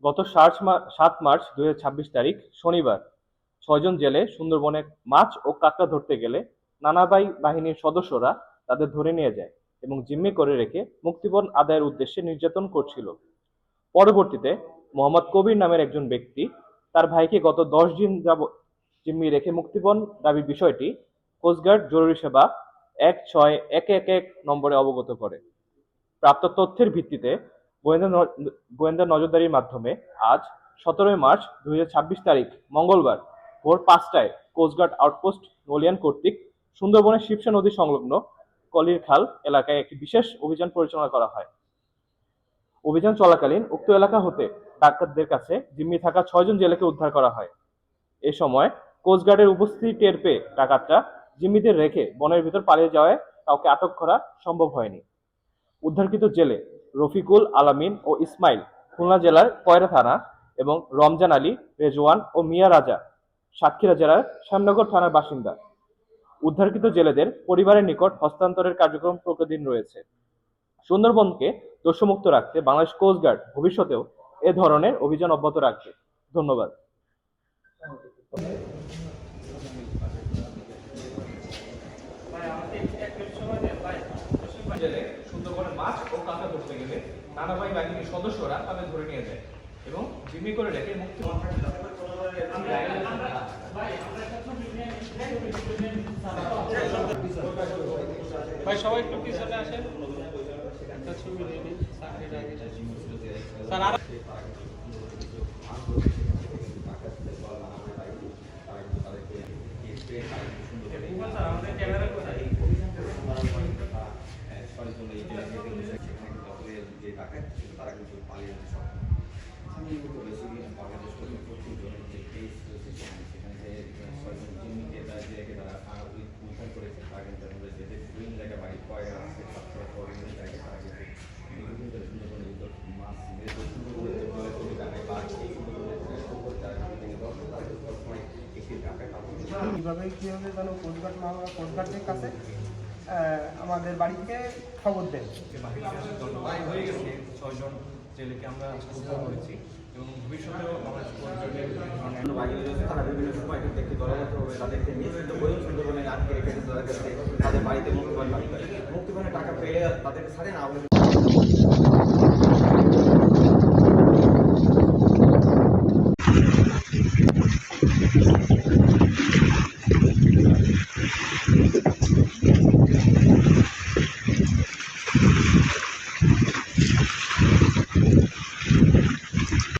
গত ৭ মার্চ ২০২৬ তারিখ শনিবার ৬ জন জেলে সুন্দরবনে মাছ ও কাঁকড়া ধরতে গেলে নানাবাই বাহিনীর সদস্যরা তাদের ধরে নিয়ে যায় এবং জিম্মি করে রেখে মুক্তিপণ আদায়ের উদ্দেশ্যে নির্যাতন করছিল। পরবর্তীতে মোহাম্মদ কবির নামের একজন ব্যক্তি তার ভাইকে গত ১০ দিন যাবৎ জিম্মি রেখে মুক্তিপণ দাবির বিষয়টি কোস্টগার্ড জরুরি সেবা ১৬১১১ নম্বরে অবগত করে। প্রাপ্ত তথ্যের ভিত্তিতে গোয়েন্দা নজরদারির মাধ্যমে আজ ১৭ মার্চ ২০২৬ তারিখ মঙ্গলবার ভোর ৫টায় কোস্টগার্ড আউটপোস্ট নলিয়ান কর্তৃক সুন্দরবনের শিবসা নদী সংলগ্ন কলির খাল এলাকায় একটি বিশেষ অভিযান পরিচালনা করা হয়। অভিযান চলাকালীন উক্ত এলাকা হতে ডাকাতদের কাছে জিম্মি থাকা ৬ জন জেলেকে উদ্ধার করা হয়। এ সময় কোস্টগার্ডের উপস্থিতি টের পেয়ে ডাকাতরা জিম্মিদের রেখে বনের ভিতর পালিয়ে যাওয়ায় কাউকে আটক করা সম্ভব হয়নি। উদ্ধারকৃত জেলে রফিকুল আলামিন ও ইসমাইল খুলনা জেলার কয়রা থানা এবং রমজান আলী, রেজওয়ান ও মিয়া রাজা সাতক্ষীরা জেলার শ্যামনগর থানার বাসিন্দা। উদ্ধারকৃত জেলেদের পরিবারের নিকট হস্তান্তরের কার্যক্রম প্রক্রিয়াধীন রয়েছে। সুন্দরবনকে দস্যুমুক্ত রাখতে বাংলাদেশ কোস্টগার্ড ভবিষ্যতেও এ ধরনের অভিযান অব্যাহত রাখবে। ধন্যবাদ। জেলে সুন্দরবনে মাছ ও কাঁকড়া ধরতে গেলে নানাবাই বাহিনীর সদস্যরা তাদের ধরে নিয়ে যায় এবং জিম্মি করে রেখে মুক্তি। ভাই সবাই একটু পিছনে আসেন। স্যার আমাদের ক্যামেরা কোথায়? যে টাকা তারা কিন্তু পালিয়ে যেতে বাংলাদেশ যে কেস রয়েছে সেখানে যে তারা উদ্ধার করেছে তারা কিন্তু যে বিভিন্ন জায়গায় বাড়ি কয়েক আছে বিভিন্ন জায়গায় তারা কিন্তু মাছ কীভাবে যেন কোস্টগার্ডের কাছে আমাদের বাড়ি থেকে খবর দেয়। হয়ে গেছে ৬ জন জেলেকে আমরা উদ্ধার করেছি এবং ভবিষ্যতেও তারা বিভিন্ন সময় দেখতে দলগতভাবে তাদেরকে নিয়ে সুন্দরবনে আটকে রেখেছে, তাদের বাড়িতে মুক্তিপণের টাকা পেয়ে তাদেরকে ছাড়েন।